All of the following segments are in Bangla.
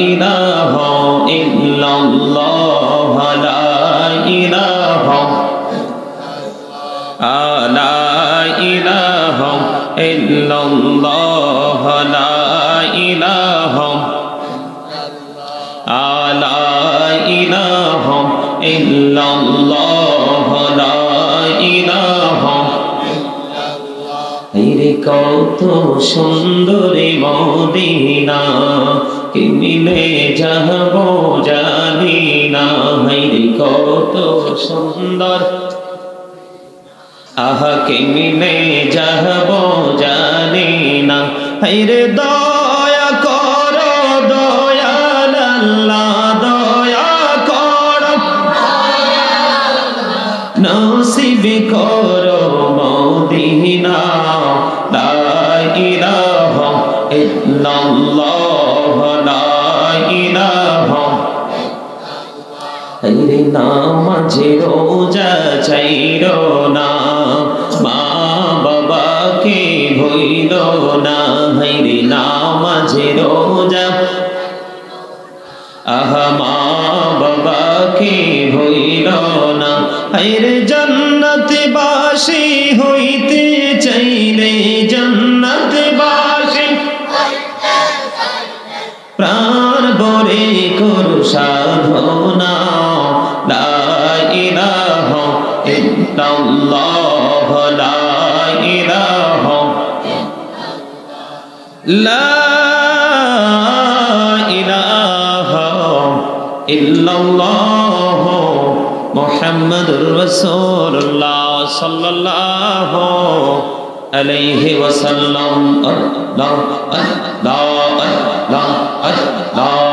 ইলাহা ইল্লাল্লাহ লা ইলাহা লা ইলাহা ইল্লাল্লাহ লা ইলাহা লা ইলাহা ইল্লাল্লাহ লা ইলাহা। রে কত সুন্দর মদিনা, কেমনে যাব জানি না। রে কত সুন্দর, আহা কেমনে যাব জানি না। রে দয়া করো দয়াল আল্লাহ, দয়া করো নসিব করো মদিনা। লা ইলাহা ইল্লাল্লাহ লা ইলাহা। রে নামাজে রোজা চাইরো না, মা বাবাকে ভইল না। রে নামাজে রোজা, আহা মা বাবাকে ভইল না। রে জান্নাতবাসী হইতে চাইলে, জান্নাতবাসী প্রাণ ভরে করো সাধনা। লা ইলাহা ইল্লাল্লাহ লা ইলাহা লা ইলাহা ইল্লাল্লাহ মুহাম্মাদুর রাসূলুল্লাহ সাল্লাল্লাহু আলাইহি ওয়াসাল্লাম। আল্লাহ আল্লাহ আল্লাহ আল্লাহ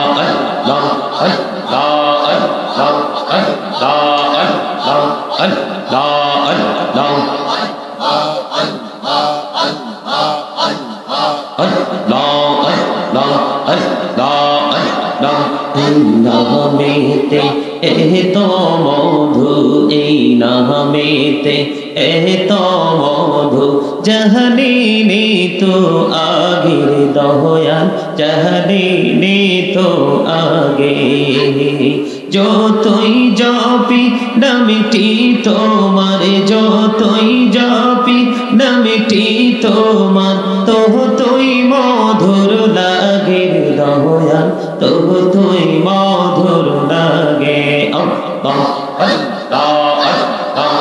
আল্লাহ আল্লাহ আল্লাহ আল্লাহ আল্লাহ নামেতে এত মধু, এই নামেতে এত মধু, জাহালিনি তো আগের দয়াল, জাহালিনি তো আগে। যতই জপি নামটি তোমার, যতই জপি নামটি তোমার, ততই মধুর লাগে দয়াল, ততই মধুর লাগে। আল্লাহ আল্লাহ আল্লাহ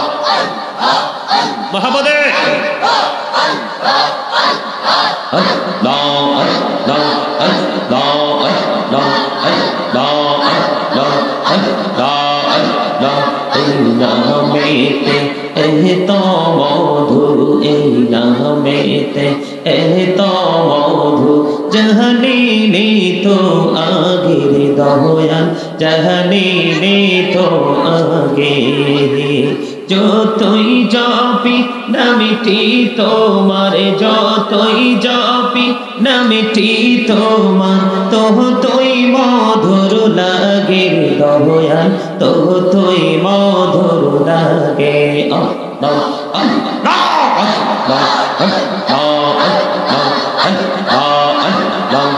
মুহাম্মদে আল্লাহ আল্লাহ আল্লাহ আল্লাহ আল্লাহ আল্লাহ আল্লাহ। এই নামেতে এত মধু, এই নামেতে এত মধু, জাহালিনি তো আগের দয়াল, জাহালিনি তো আগে। যতই জপি নামটি তোমার, যতই জপি নামটি তোমার, ততই মধুর লাগে দয়াল, ততই মধুর লাগে। আল্লাহ আল্লাহ আল্লাহ আল্লাহ আল্লাহ আল্লাহ।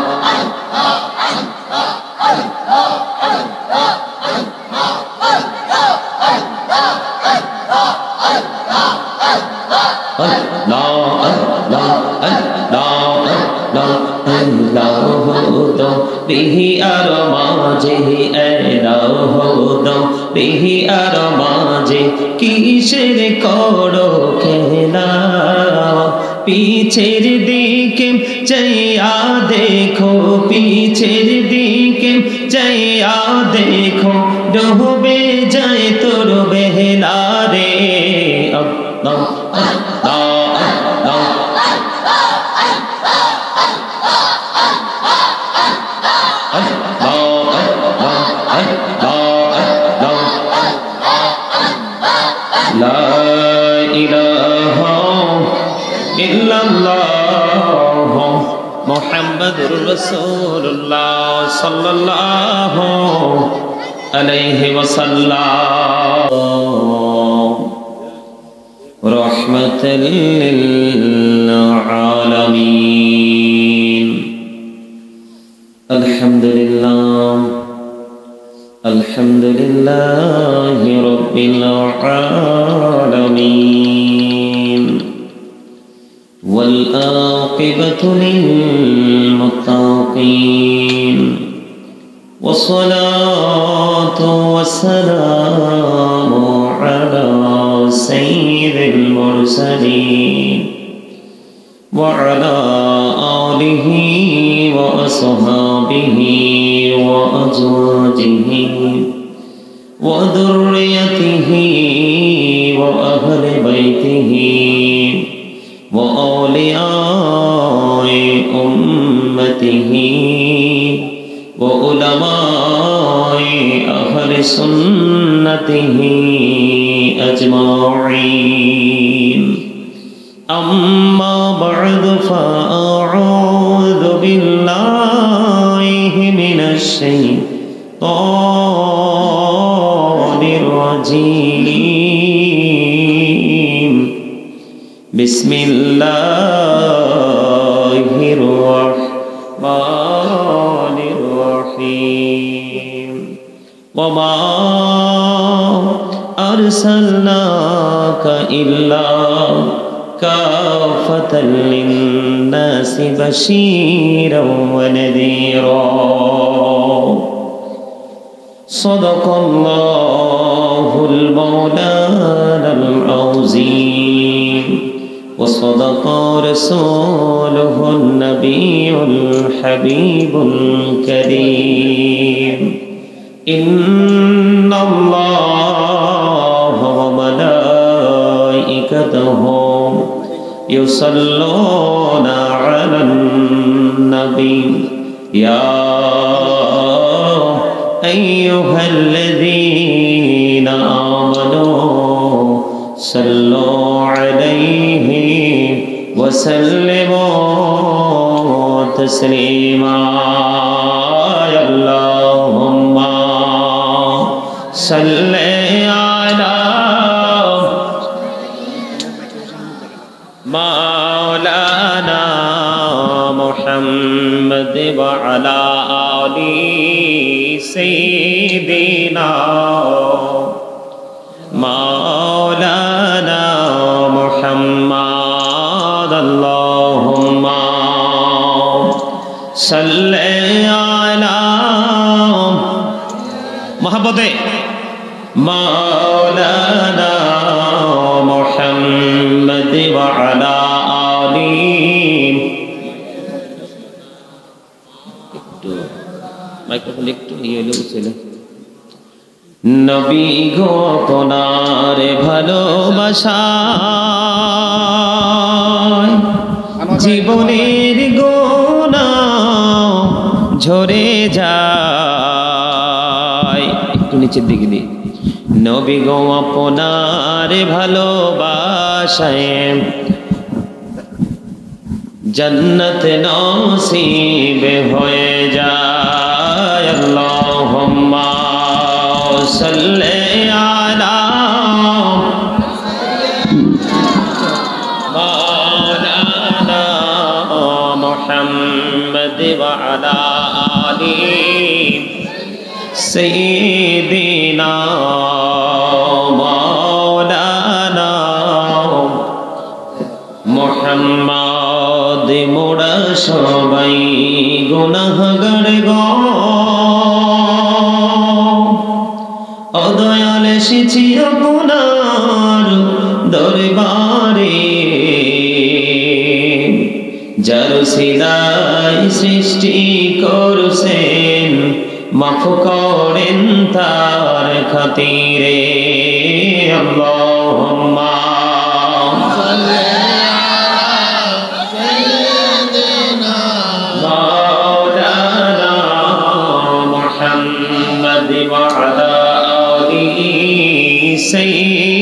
বিহি আর মাঝে বিহি আর মাঝে কিসের করো খেলা। পিছের দিকে চাইয়া দেখো, পিছের দিকে চাইয়া দেখো, ডুবে যায় তোর বেলা রে। আল্লাহ আল্লাহ আল্লাহ লা ইলাহা ইল্লাল্লাহ মুহাম্মাদুর রাসূলুল্লাহ সাল্লাল্লাহু আলাইহি ওয়াসাল্লাম। রাহমাতাল লিল আলামিন। الحمد لله الحمد لله رب العالمين والعاقبة للمتقين والصلاة والسلام على سيد المرسلين وعلى آله وأصحابه وأزواجه وذريته وأهل بيته وأولياء أمته وعلماء أهل سنته أجمعين أما بعد فأعوذ بالله من الشيطان الرجيم بسم الله الرحمن الرحيم وما أرسلناك إلا كافة للناس بشيرا ونذيرا صدق الله المولانا العظيم وصدق رسوله النبي الحبيب الكريم إن الله وملائكته يصلون على النبي يا أيها الذين آمنوا صلوا عليه وسلموا تسليما اللهم صل على مولانا محمد وعلى آل سيدنا مولانا محمد اللهم صل على محبته مولانا محمد وعلى آله মাইক্রোফোন একটু নিয়ে এলো ছিল নবী গো আপনার ভালোবাসায় জীবনের গোনা ঝরে যায় একটু নিচের দিকে দিয়ে নবী গো আপনার ভালোবাসায় जन्नत नसीब होए जाए अल्लाहुम्मा सल्ले अला मौलाना मुहम्मद व अला आलि सय्यिदिना मौलाना मुहम्मद मोड़ा सबाई गुनाहगार गो अदयाल एसेছি আপনার দরবারে যার সিলাই সৃষ্টি করছেন মাফ করেন তার খাতিরে আল্লাহুম্মা محمد وعلى آله سيدنا